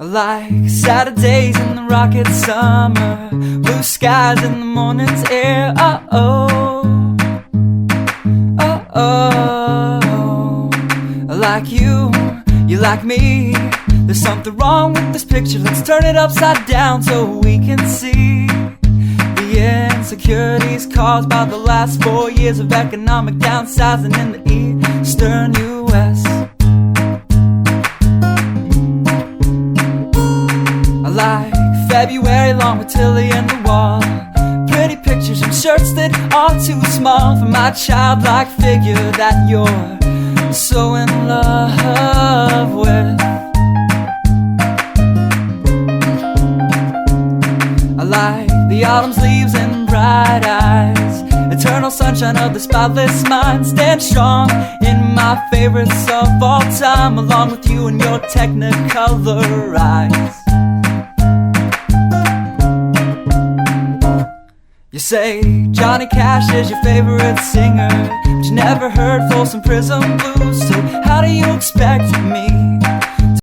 Like Saturdays in the rocket summer, blue skies in the morning's air. Oh, like you like me. There's something wrong with this picture. Let's turn it upside down so we can see the insecurities caused by the last 4 years of economic downsizing in the eastern U.S. I like February long with Tilly and the wall, pretty pictures and shirts that are too small for my childlike figure that you're so in love with. I like the autumn's leaves and bright eyes, eternal sunshine of the spotless mind. Stand strong in my favorites of all time, along with you and your technicolor eyes. You say Johnny Cash is your favorite singer, but you never heard Folsom Prison Blues. So how do you expect me